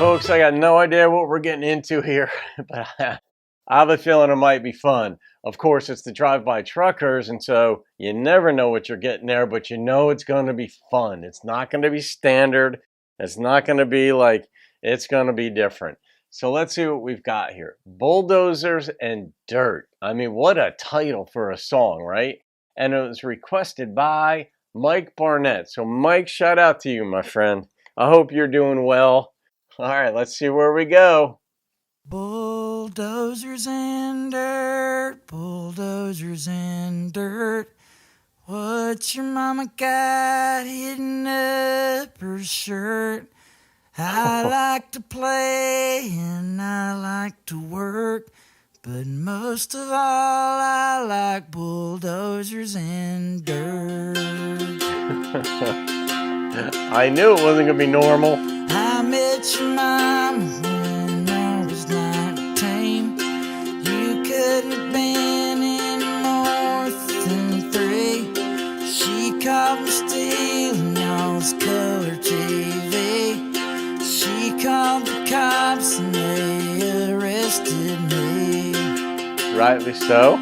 folks, I got no idea what we're getting into here, but I have a feeling it might be fun. Of course, it's the drive-by truckers, and so you never know what you're getting there, but you know it's going to be fun. It's not going to be standard. It's not going to be like, it's going to be different. So let's see what we've got here. Bulldozers and Dirt. I mean, what a title for a song, right? And it was requested by Mike Barnett. So Mike, shout out to you, my friend. I hope you're doing well. All right, let's see where we go. Bulldozers and dirt, bulldozers and dirt. What your mama got hidden up her shirt? I like to play and I like to work, but most of all I like bulldozers and dirt. I knew it wasn't going to be normal. I met your mama when I was 19. You couldn't have been any more than 3. She caught me stealing y'all's color TV. She called the cops and they arrested me. Rightly so.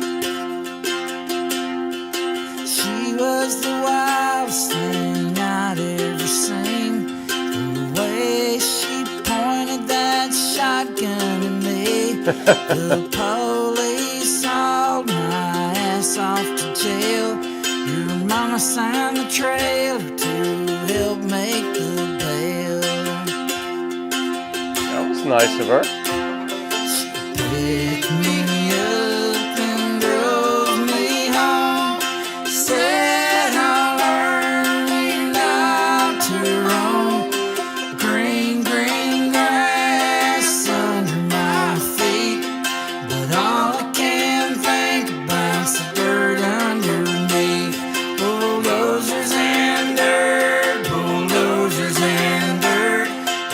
She was the wildest thing I'd ever seen. The way she pointed that shotgun at me. The police hauled my ass off to jail. Your mama signed the trailer to help make the bail. That was nice of her. She picked me up and drove me home. Said I'll learn you not to roam. Green, green grass under my feet, but all I can think about's the dirt underneath. Bulldozers and dirt, bulldozers and dirt.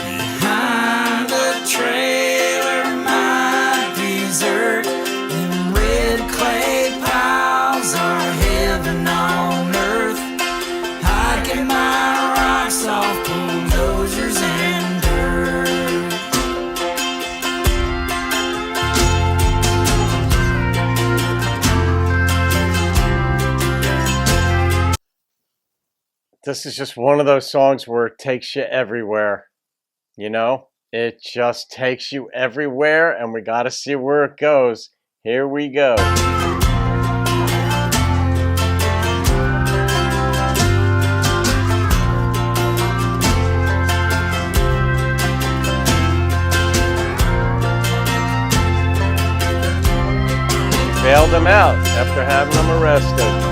Behind the trailer, my desert. Them red clay piles are heaven on earth. I get my rocks off bulldozers and dirt. This is just one of those songs where it takes you everywhere. You know, it just takes you everywhere, and we got to see where it goes. Here we go. Bailed him out after having him arrested.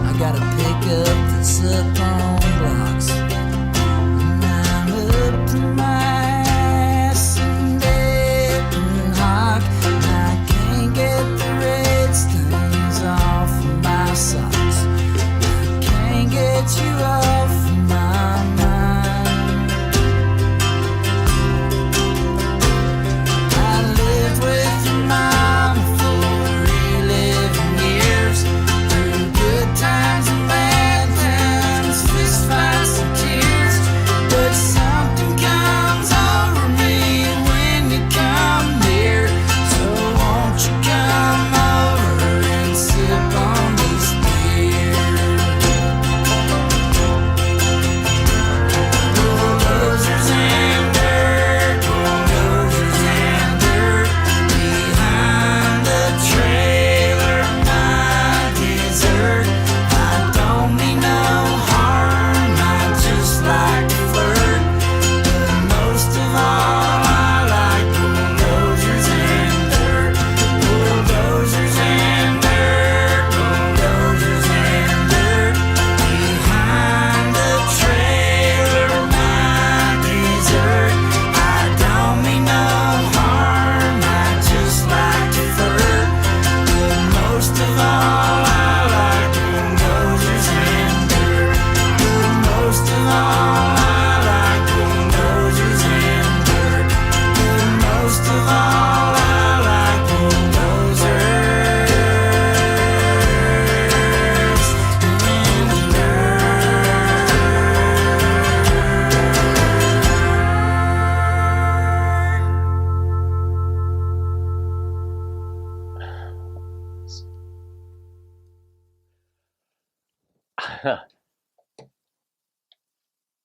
I gotta pick up this up on blocks. And I'm up to my ass in dead and hot. And I can't get the red stains off of my socks. I can't get you off of my mind. I lived with your mama for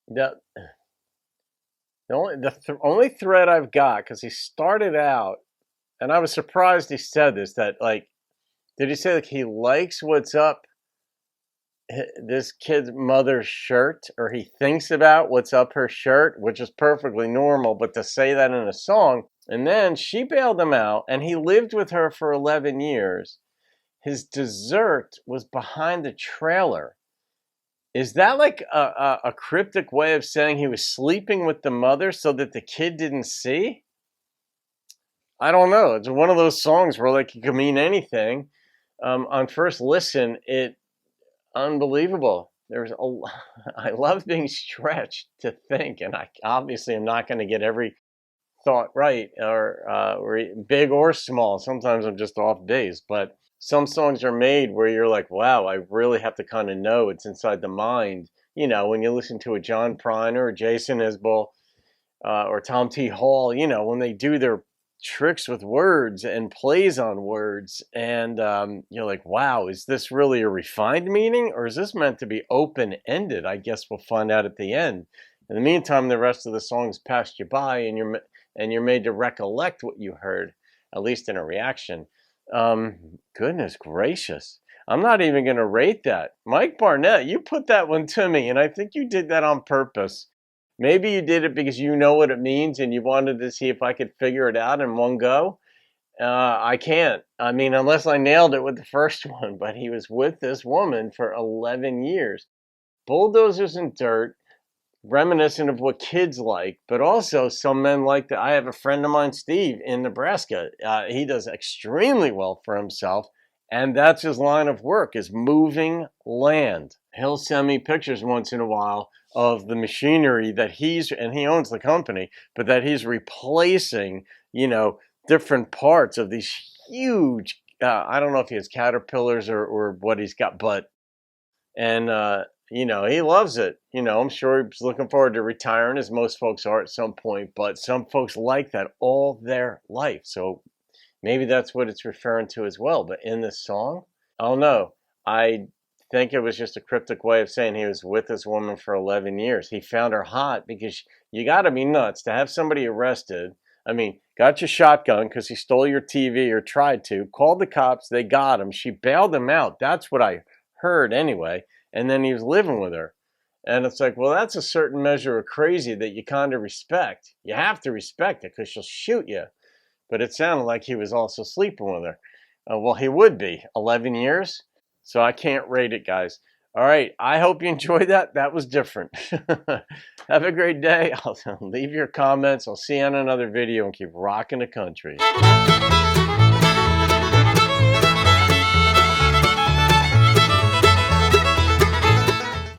the only thread I've got, because he started out, and I was surprised he said this, that like, did he say like he likes what's up this kid's mother's shirt, or he thinks about what's up her shirt, which is perfectly normal, but to say that in a song, and then she bailed him out, and he lived with her for 11 years. His dessert was behind the trailer. Is that like a cryptic way of saying he was sleeping with the mother so that the kid didn't see? I don't know. It's one of those songs where like it could mean anything. On first listen, it unbelievable. I love being stretched to think, and I obviously am not going to get every thought right, or big or small. Sometimes I'm just off days, but some songs are made where you're like, wow, I really have to kind of know it's inside the mind. You know, when you listen to a John Prine or a Jason Isbell, or Tom T. Hall, you know, when they do their tricks with words and plays on words, and you're like, wow, is this really a refined meaning, or is this meant to be open-ended? I guess we'll find out at the end. In the meantime, the rest of the songs passed you by, and you're made to recollect what you heard, at least in a reaction. Goodness gracious. I'm not even going to rate that. Mike Barnett, you put that one to me, and I think you did that on purpose. Maybe you did it because you know what it means and you wanted to see if I could figure it out in one go. I can't. I mean, unless I nailed it with the first one, but he was with this woman for 11 years. Bulldozers and dirt, reminiscent of what kids like, but also some men like that. I have a friend of mine, Steve, in Nebraska. He does extremely well for himself, and that's his line of work, is moving land. He'll send me pictures once in a while of the machinery that and he owns the company, but that he's replacing, you know, different parts of these huge, I don't know if he has caterpillars or what he's got, but, and, you know, he loves it. You know, I'm sure he's looking forward to retiring, as most folks are at some point, but some folks like that all their life. So maybe that's what it's referring to as well. But in this song, I don't know. I think it was just a cryptic way of saying he was with this woman for 11 years. He found her hot, because you got to be nuts to have somebody arrested. I mean, got your shotgun because he stole your TV or tried to, called the cops, they got him. She bailed him out. That's what I heard anyway. And then he was living with her. And it's like, well, that's a certain measure of crazy that you kind of respect. You have to respect it because she'll shoot you. But it sounded like he was also sleeping with her. Well, he would be. 11 years. So I can't rate it, guys. All right. I hope you enjoyed that. That was different. Have a great day. I'll leave your comments. I'll see you on another video, and keep rocking the country.